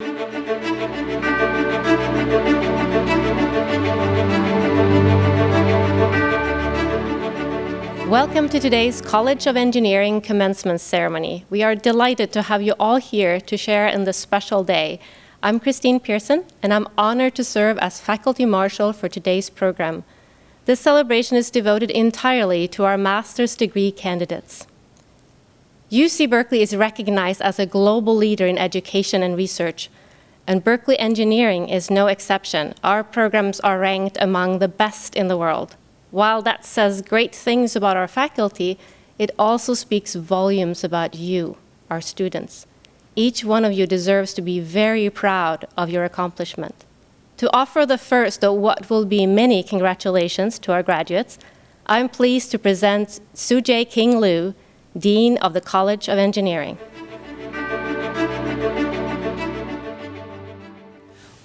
Welcome to today's College of Engineering commencement ceremony. We are delighted to have you all here to share in this special day. I'm Kristen Pearson, and I'm honored to serve as faculty marshal for today's program. This celebration is devoted entirely to our master's degree candidates. UC Berkeley is recognized as a global leader in education and research, and Berkeley Engineering is no exception. Our programs are ranked among the best in the world. While that says great things about our faculty, it also speaks volumes about you, our students. Each one of you deserves to be very proud of your accomplishment. To offer the first of what will be many congratulations to our graduates, I'm pleased to present Soo-Jae King Liu, Dean of the College of Engineering.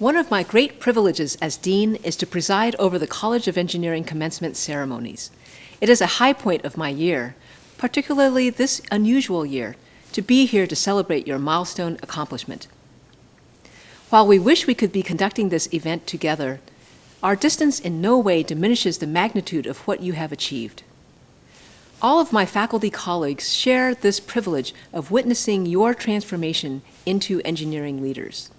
One of my great privileges as Dean is to preside over the College of Engineering commencement ceremonies. It is a high point of my year, particularly this unusual year, to be here to celebrate your milestone accomplishment. While we wish we could be conducting this event together, our distance in no way diminishes the magnitude of what you have achieved. All of my faculty colleagues share this privilege of witnessing your transformation into engineering leaders.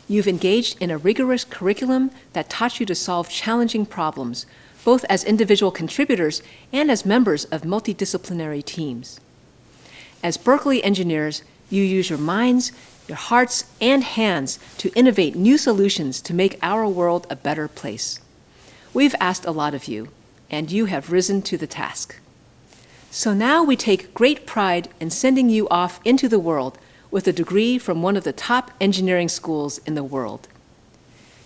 You've engaged in a rigorous curriculum that taught you to solve challenging problems, both as individual contributors and as members of multidisciplinary teams. As Berkeley engineers, you use your minds, your hearts, and hands to innovate new solutions to make our world a better place. We've asked a lot of you, and you have risen to the task. So now we take great pride in sending you off into the world with a degree from one of the top engineering schools in the world.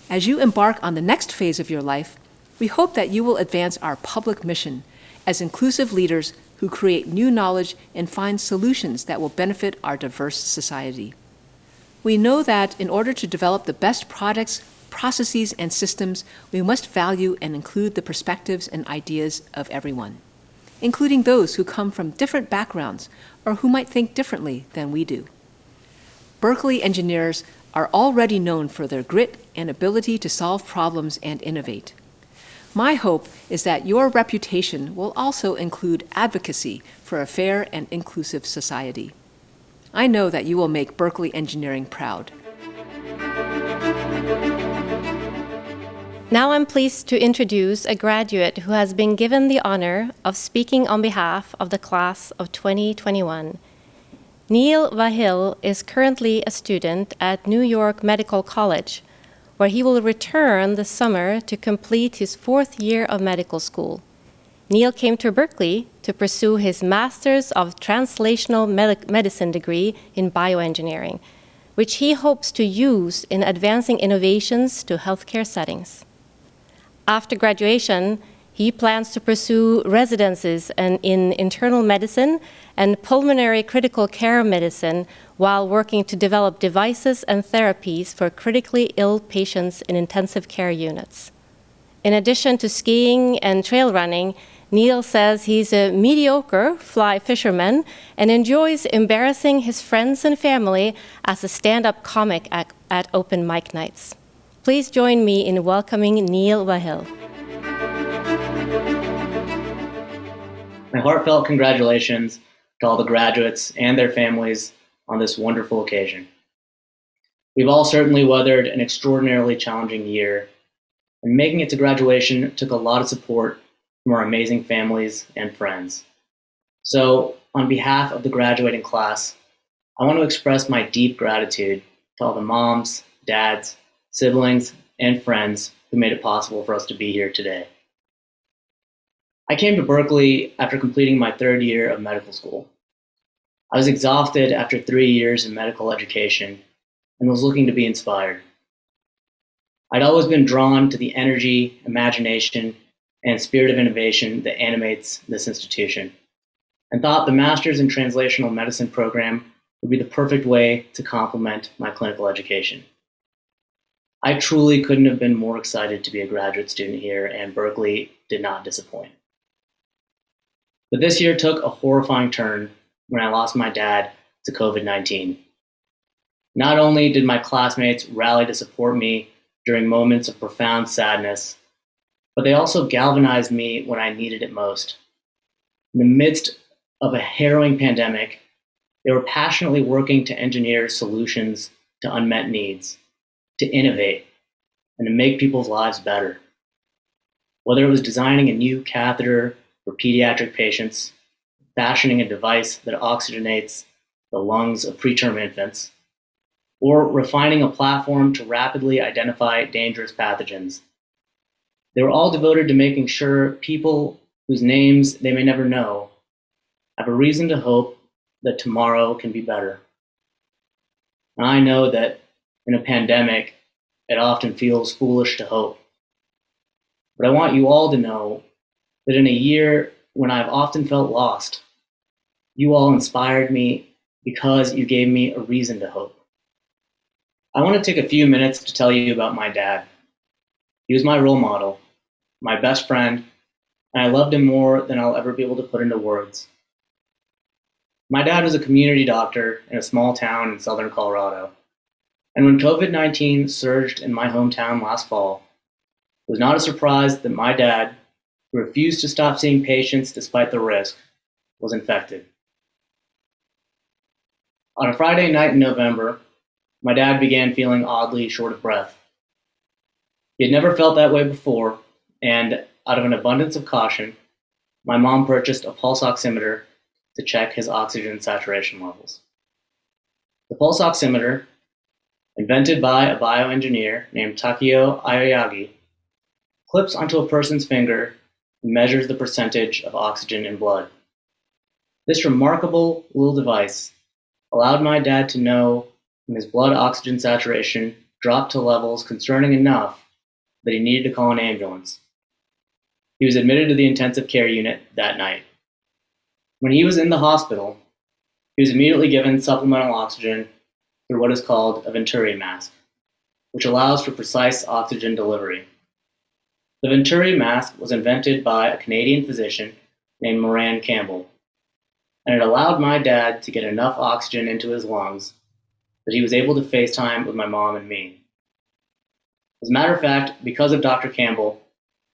As you embark on the next phase of your life, we hope that you will advance our public mission as inclusive leaders who create new knowledge and find solutions that will benefit our diverse society. We know that in order to develop the best products, processes, and systems, we must value and include the perspectives and ideas of everyone, including those who come from different backgrounds or who might think differently than we do. Berkeley engineers are already known for their grit and ability to solve problems and innovate. My hope is that your reputation will also include advocacy for a fair and inclusive society. I know that you will make Berkeley Engineering proud. Now I'm pleased to introduce a graduate who has been given the honor of speaking on behalf of the class of 2021. Neil Vahil is currently a student at New York Medical College, where he will return this summer to complete his 4th year of medical school. Neil came to Berkeley to pursue his Master's of Translational Medicine degree in bioengineering, which he hopes to use in advancing innovations to healthcare settings. After graduation, he plans to pursue residencies in internal medicine and pulmonary critical care medicine while working to develop devices and therapies for critically ill patients in intensive care units. In addition to skiing and trail running, Neil says he's a mediocre fly fisherman and enjoys embarrassing his friends and family as a stand-up comic at open mic nights. Please join me in welcoming Neil Vahil. My heartfelt congratulations to all the graduates and their families on this wonderful occasion. We've all certainly weathered an extraordinarily challenging year, and making it to graduation took a lot of support from our amazing families and friends. So, on behalf of the graduating class, I want to express my deep gratitude to all the moms, dads, siblings, and friends who made it possible for us to be here today. I came to Berkeley after completing my 3rd year of medical school. I was exhausted after 3 years in medical education and was looking to be inspired. I'd always been drawn to the energy, imagination, and spirit of innovation that animates this institution, and thought the Master's in Translational Medicine program would be the perfect way to complement my clinical education. I truly couldn't have been more excited to be a graduate student here, and Berkeley did not disappoint. But this year took a horrifying turn when I lost my dad to COVID-19. Not only did my classmates rally to support me during moments of profound sadness, but they also galvanized me when I needed it most. In the midst of a harrowing pandemic, they were passionately working to engineer solutions to unmet needs, to innovate, and to make people's lives better. Whether it was designing a new catheter for pediatric patients, fashioning a device that oxygenates the lungs of preterm infants, or refining a platform to rapidly identify dangerous pathogens. They were all devoted to making sure people whose names they may never know have a reason to hope that tomorrow can be better. And I know that in a pandemic, it often feels foolish to hope. But I want you all to know that in a year when I've often felt lost, you all inspired me because you gave me a reason to hope. I want to take a few minutes to tell you about my dad. He was my role model, my best friend, and I loved him more than I'll ever be able to put into words. My dad was a community doctor in a small town in southern Colorado. And when COVID-19 surged in my hometown last fall, it was not a surprise that my dad, who refused to stop seeing patients despite the risk, was infected. On a Friday night in November, my dad began feeling oddly short of breath. He had never felt that way before, and out of an abundance of caution, my mom purchased a pulse oximeter to check his oxygen saturation levels. The pulse oximeter, invented by a bioengineer named Takeo Aoyagi, clips onto a person's finger and measures the percentage of oxygen in blood. This remarkable little device allowed my dad to know when his blood oxygen saturation dropped to levels concerning enough that he needed to call an ambulance. He was admitted to the intensive care unit that night. When he was in the hospital, he was immediately given supplemental oxygen through what is called a Venturi mask, which allows for precise oxygen delivery. The Venturi mask was invented by a Canadian physician named Moran Campbell, and it allowed my dad to get enough oxygen into his lungs that he was able to FaceTime with my mom and me. As a matter of fact, because of Dr. Campbell,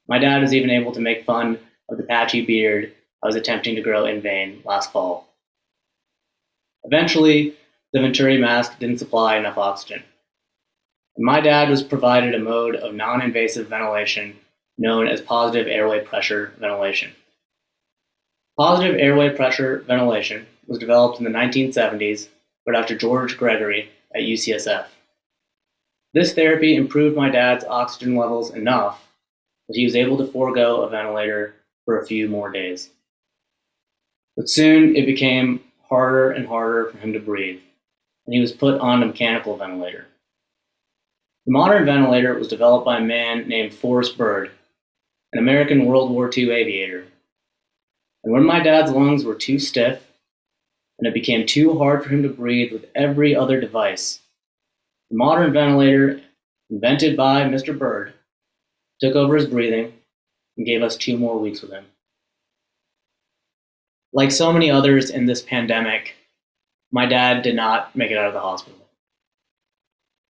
my dad was even able to make fun of the patchy beard I was attempting to grow in vain last fall. Eventually, the Venturi mask didn't supply enough oxygen, and my dad was provided a mode of non-invasive ventilation known as positive airway pressure ventilation. Positive airway pressure ventilation was developed in the 1970s by Dr. George Gregory at UCSF. This therapy improved my dad's oxygen levels enough that he was able to forego a ventilator for a few more days. But soon it became harder and harder for him to breathe, and he was put on a mechanical ventilator. The modern ventilator was developed by a man named Forrest Byrd, an American World War II aviator. And when my dad's lungs were too stiff, and it became too hard for him to breathe with every other device, the modern ventilator, invented by Mr. Byrd, took over his breathing and gave us 2 more weeks with him. Like so many others in this pandemic, my dad did not make it out of the hospital.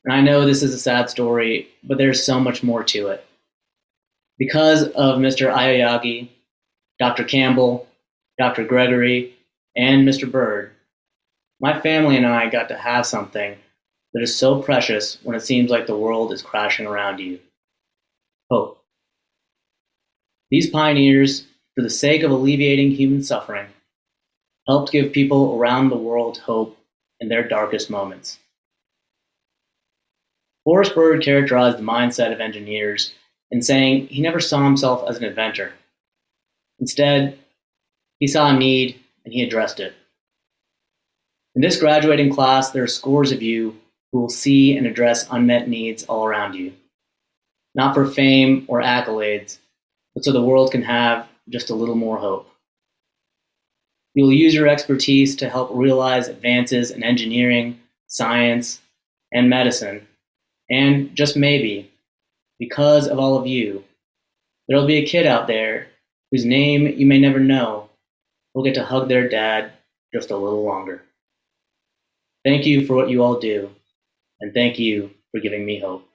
And I know this is a sad story, but there's so much more to it. Because of Mr. Aoyagi, Dr. Campbell, Dr. Gregory, and Mr. Byrd, my family and I got to have something that is so precious when it seems like the world is crashing around you: hope. These pioneers, for the sake of alleviating human suffering, helped give people around the world hope in their darkest moments. Forrest Byrd characterized the mindset of engineers in saying he never saw himself as an inventor. Instead, he saw a need and he addressed it. In this graduating class, there are scores of you who will see and address unmet needs all around you, not for fame or accolades, but so the world can have just a little more hope. You will use your expertise to help realize advances in engineering, science, and medicine, and just maybe, because of all of you, there will be a kid out there whose name you may never know will get to hug their dad just a little longer. Thank you for what you all do, and thank you for giving me hope.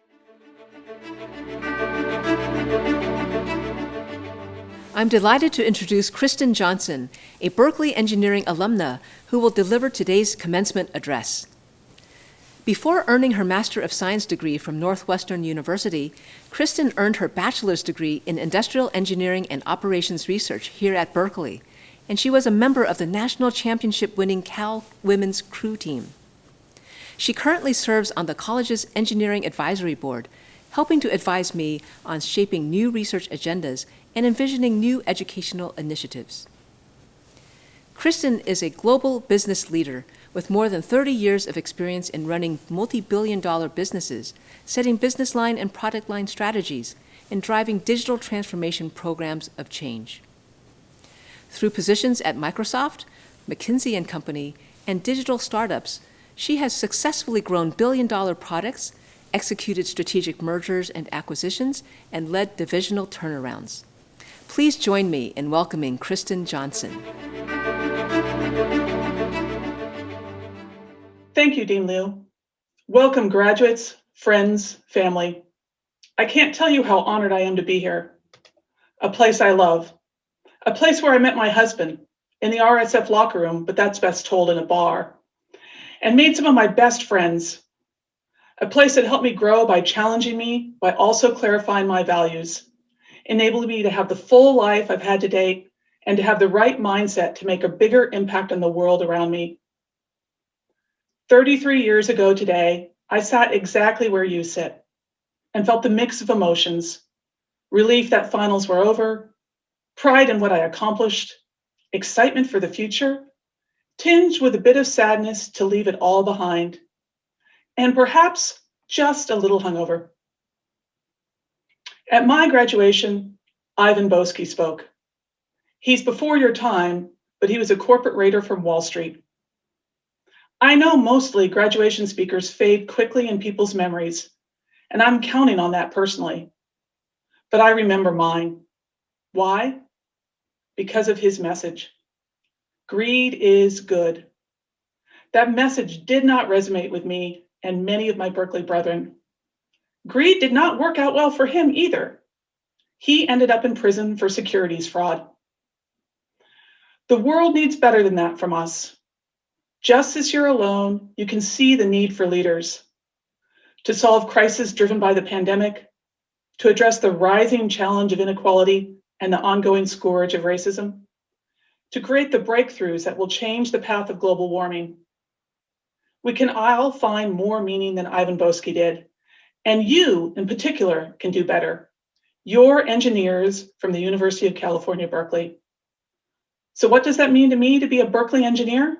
I'm delighted to introduce Kristen Johnson, a Berkeley Engineering alumna who will deliver today's commencement address. Before earning her Master of Science degree from Northwestern University, Kristen earned her bachelor's degree in Industrial Engineering and Operations Research here at Berkeley, and she was a member of the national championship-winning Cal Women's Crew Team. She currently serves on the college's Engineering Advisory Board, helping to advise me on shaping new research agendas and envisioning new educational initiatives. Kristen is a global business leader with more than 30 years of experience in running multi-billion-dollar businesses, setting business line and product line strategies, and driving digital transformation programs of change. Through positions at Microsoft, McKinsey & Company, and digital startups, she has successfully grown billion-dollar products, executed strategic mergers and acquisitions, and led divisional turnarounds. Please join me in welcoming Kristen Johnson. Thank you, Dean Liu. Welcome, graduates, friends, family. I can't tell you how honored I am to be here. A place I love. A place where I met my husband, in the RSF locker room, but that's best told in a bar, and made some of my best friends. A place that helped me grow by challenging me, by also clarifying my values, enabling me to have the full life I've had to date, and to have the right mindset to make a bigger impact on the world around me. 33 years ago today, I sat exactly where you sit and felt the mix of emotions: relief that finals were over, pride in what I accomplished, excitement for the future, tinged with a bit of sadness to leave it all behind, and perhaps just a little hungover. At my graduation, Ivan Boesky spoke. He's before your time, but he was a corporate raider from Wall Street. I know mostly graduation speakers fade quickly in people's memories, and I'm counting on that personally. But I remember mine. Why? Because of his message. Greed is good. That message did not resonate with me and many of my Berkeley brethren. Greed did not work out well for him either. He ended up in prison for securities fraud. The world needs better than that from us. Just as you're alone, you can see the need for leaders to solve crises driven by the pandemic, to address the rising challenge of inequality and the ongoing scourge of racism, to create the breakthroughs that will change the path of global warming. We can all find more meaning than Ivan Boesky did, and you in particular can do better. You're engineers from the University of California, Berkeley. So what does that mean to me to be a Berkeley engineer?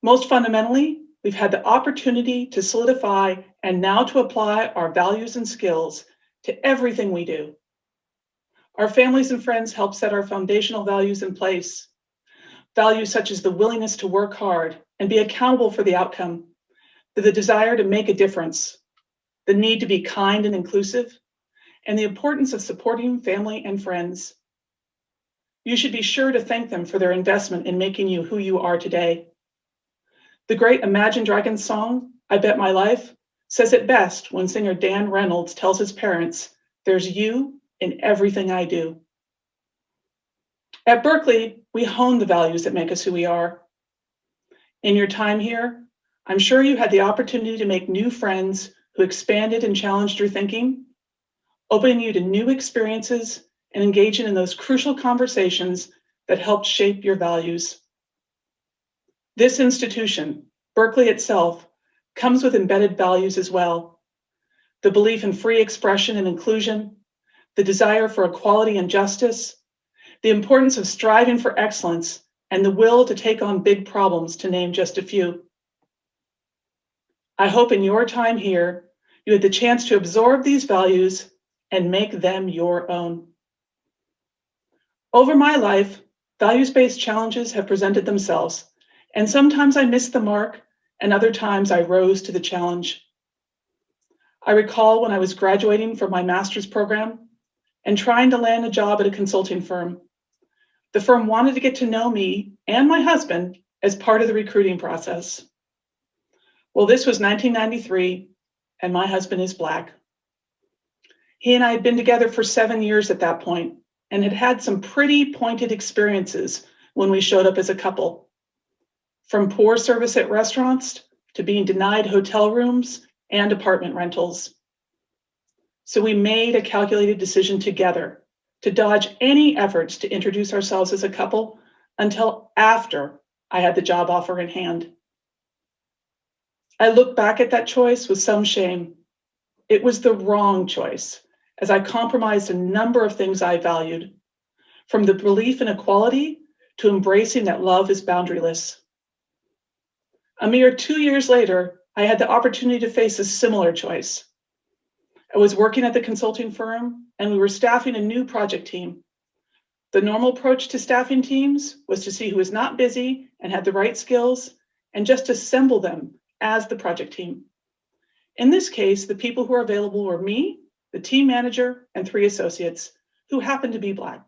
Most fundamentally, we've had the opportunity to solidify and now to apply our values and skills to everything we do. Our families and friends help set our foundational values in place. Values such as the willingness to work hard and be accountable for the outcome, the desire to make a difference, the need to be kind and inclusive, and the importance of supporting family and friends. You should be sure to thank them for their investment in making you who you are today. The great Imagine Dragons song, I Bet My Life, says it best when singer Dan Reynolds tells his parents, "There's you in everything I do." At Berkeley, we hone the values that make us who we are. In your time here, I'm sure you had the opportunity to make new friends who expanded and challenged your thinking, opening you to new experiences and engaging in those crucial conversations that helped shape your values. This institution, Berkeley itself, comes with embedded values as well. The belief in free expression and inclusion, the desire for equality and justice, the importance of striving for excellence, and the will to take on big problems, to name just a few. I hope in your time here, you had the chance to absorb these values and make them your own. Over my life, values-based challenges have presented themselves, and sometimes I missed the mark, and other times I rose to the challenge. I recall when I was graduating from my master's program and trying to land a job at a consulting firm. The firm wanted to get to know me and my husband as part of the recruiting process. Well, this was 1993, and my husband is Black. He and I had been together for 7 years at that point and had had some pretty pointed experiences when we showed up as a couple. From poor service at restaurants to being denied hotel rooms and apartment rentals. So we made a calculated decision together to dodge any efforts to introduce ourselves as a couple until after I had the job offer in hand. I look back at that choice with some shame. It was the wrong choice, as I compromised a number of things I valued, from the belief in equality to embracing that love is boundaryless. A mere 2 years later, I had the opportunity to face a similar choice. I was working at the consulting firm, and we were staffing a new project team. The normal approach to staffing teams was to see who was not busy and had the right skills, and just assemble them as the project team. In this case, the people who were available were me, the team manager, and 3 associates who happened to be Black.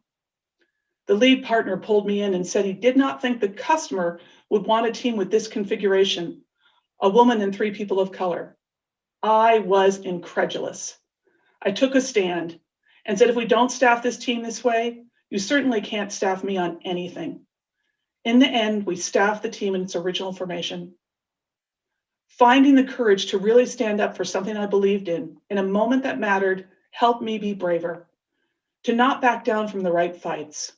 The lead partner pulled me in and said he did not think the customer would want a team with this configuration, a woman and 3 people of color. I was incredulous. I took a stand and said, if we don't staff this team this way, you certainly can't staff me on anything. In the end, we staffed the team in its original formation. Finding the courage to really stand up for something I believed in a moment that mattered helped me be braver, to not back down from the right fights.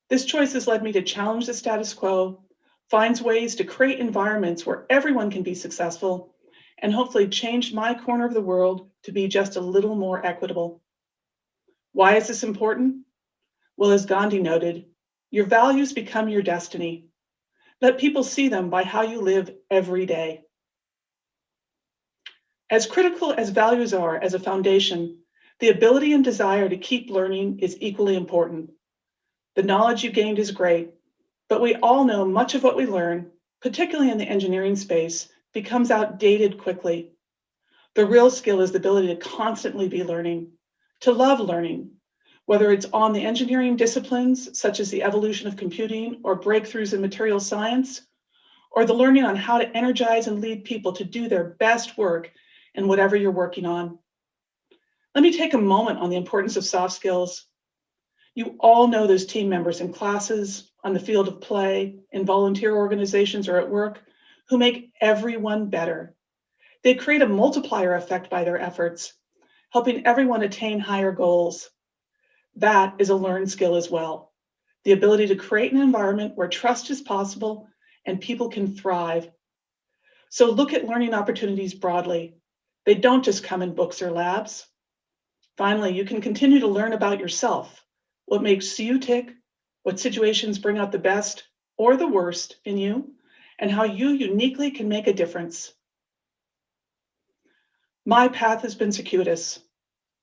This choice has led me to challenge the status quo, finds ways to create environments where everyone can be successful, and hopefully change my corner of the world to be just a little more equitable. Why is this important? Well, as Gandhi noted, your values become your destiny. Let people see them by how you live every day. As critical as values are as a foundation, the ability and desire to keep learning is equally important. The knowledge you gained is great, but we all know much of what we learn, particularly in the engineering space, becomes outdated quickly. The real skill is the ability to constantly be learning, to love learning, whether it's on the engineering disciplines, such as the evolution of computing or breakthroughs in material science, or the learning on how to energize and lead people to do their best work in whatever you're working on. Let me take a moment on the importance of soft skills. You all know those team members in classes, on the field of play, in volunteer organizations, or at work, who make everyone better. They create a multiplier effect by their efforts, helping everyone attain higher goals. That is a learned skill as well. The ability to create an environment where trust is possible and people can thrive. So look at learning opportunities broadly. They don't just come in books or labs. Finally, you can continue to learn about yourself, what makes you tick, what situations bring out the best or the worst in you, and how you uniquely can make a difference. My path has been circuitous,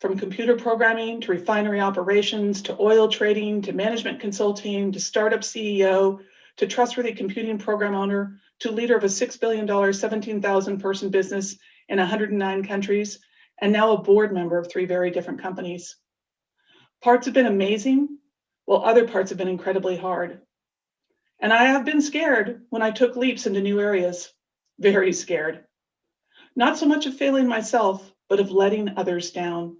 from computer programming to refinery operations to oil trading to management consulting to startup CEO to trustworthy computing program owner to leader of a $6 billion, 17,000 person business in 109 countries, and now a board member of 3 very different companies. Parts have been amazing, while other parts have been incredibly hard. And I have been scared when I took leaps into new areas, very scared. Not so much of failing myself, but of letting others down.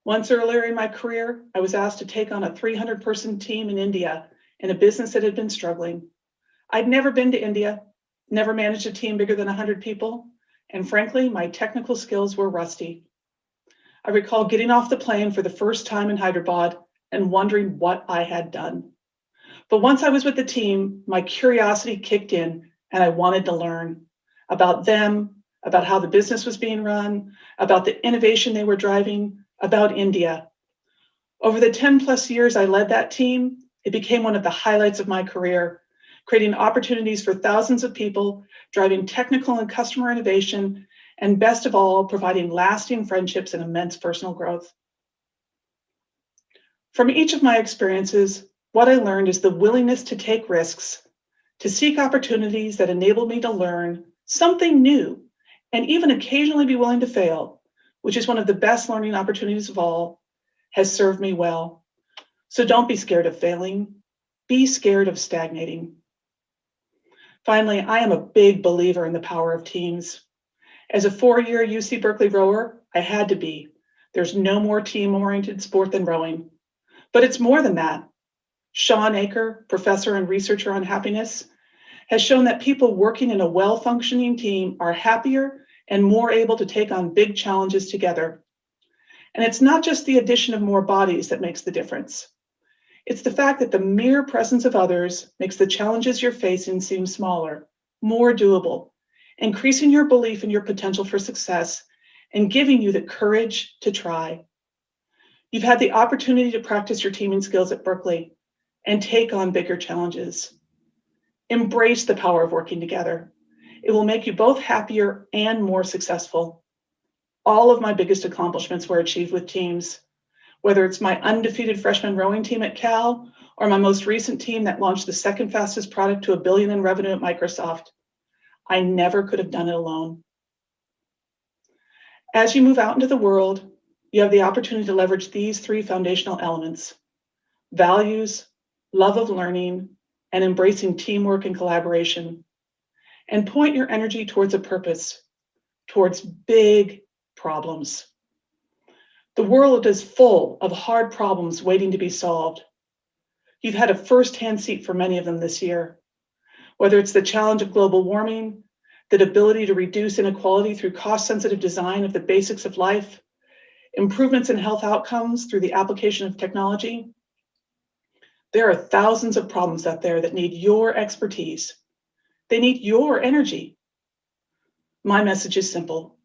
Once earlier in my career, I was asked to take on a 300-person team in India in a business that had been struggling. I'd never been to India, never managed a team bigger than 100 people, and frankly, my technical skills were rusty. I recall getting off the plane for the first time in Hyderabad and wondering what I had done. But once I was with the team, my curiosity kicked in and I wanted to learn about them, about how the business was being run, about the innovation they were driving, about India. Over the 10 plus years I led that team, it became one of the highlights of my career, creating opportunities for thousands of people, driving technical and customer innovation, and best of all, providing lasting friendships and immense personal growth. From each of my experiences, what I learned is the willingness to take risks, to seek opportunities that enabled me to learn something new, and even occasionally be willing to fail, which is one of the best learning opportunities of all, has served me well. So don't be scared of failing. Be scared of stagnating. Finally, I am a big believer in the power of teams. As a 4-year UC Berkeley rower, I had to be. There's no more team-oriented sport than rowing. But it's more than that. Sean Aker, professor and researcher on happiness, has shown that people working in a well-functioning team are happier and more able to take on big challenges together. And it's not just the addition of more bodies that makes the difference. It's the fact that the mere presence of others makes the challenges you're facing seem smaller, more doable, increasing your belief in your potential for success and giving you the courage to try. You've had the opportunity to practice your teaming skills at Berkeley and take on bigger challenges. Embrace the power of working together. It will make you both happier and more successful. All of my biggest accomplishments were achieved with teams, whether it's my undefeated freshman rowing team at Cal or my most recent team that launched the second fastest product to $1 billion in revenue at Microsoft. I never could have done it alone. As you move out into the world, you have the opportunity to leverage these 3 foundational elements: values, love of learning, and embracing teamwork and collaboration. And point your energy towards a purpose, towards big problems. The world is full of hard problems waiting to be solved. You've had a first-hand seat for many of them this year, whether it's the challenge of global warming, the ability to reduce inequality through cost-sensitive design of the basics of life, improvements in health outcomes through the application of technology. There are thousands of problems out there that need your expertise. They need your energy. My message is simple.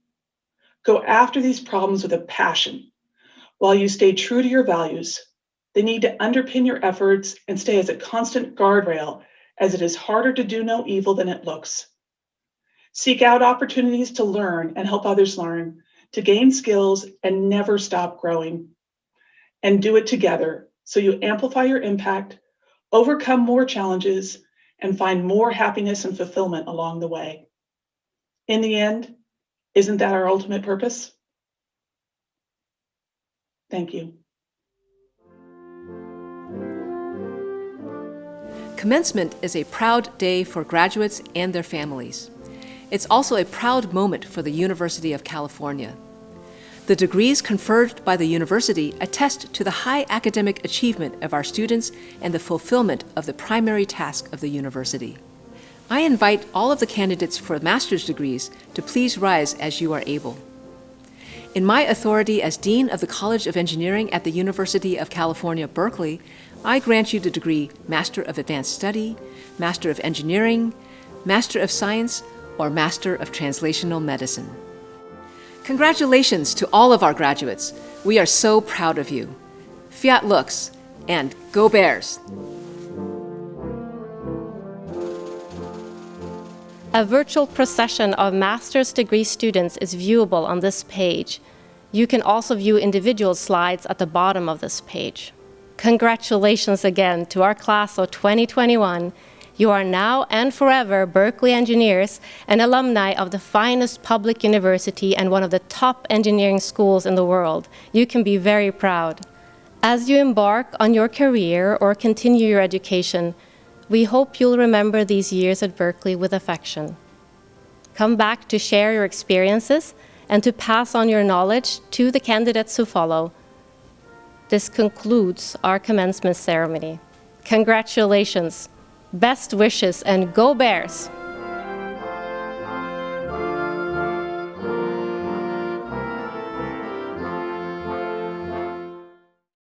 Go after these problems with a passion. While you stay true to your values, they need to underpin your efforts and stay as a constant guardrail, as it is harder to do no evil than it looks. Seek out opportunities to learn and help others learn, to gain skills and never stop growing. And do it together so you amplify your impact, overcome more challenges, and find more happiness and fulfillment along the way. In the end, isn't that our ultimate purpose? Thank you. Commencement is a proud day for graduates and their families. It's also a proud moment for the University of California. The degrees conferred by the university attest to the high academic achievement of our students and the fulfillment of the primary task of the university. I invite all of the candidates for master's degrees to please rise as you are able. In my authority as Dean of the College of Engineering at the University of California, Berkeley, I grant you the degree Master of Advanced Study, Master of Engineering, Master of Science, or Master of Translational Medicine. Congratulations to all of our graduates. We are so proud of you. Fiat Lux, and go Bears! A virtual procession of master's degree students is viewable on this page. You can also view individual slides at the bottom of this page. Congratulations again to our class of 2021. You are now and forever Berkeley engineers and alumni of the finest public university and one of the top engineering schools in the world. You can be very proud. As you embark on your career or continue your education, we hope you'll remember these years at Berkeley with affection. Come back to share your experiences and to pass on your knowledge to the candidates who follow. This concludes our commencement ceremony. Congratulations, best wishes, and go Bears!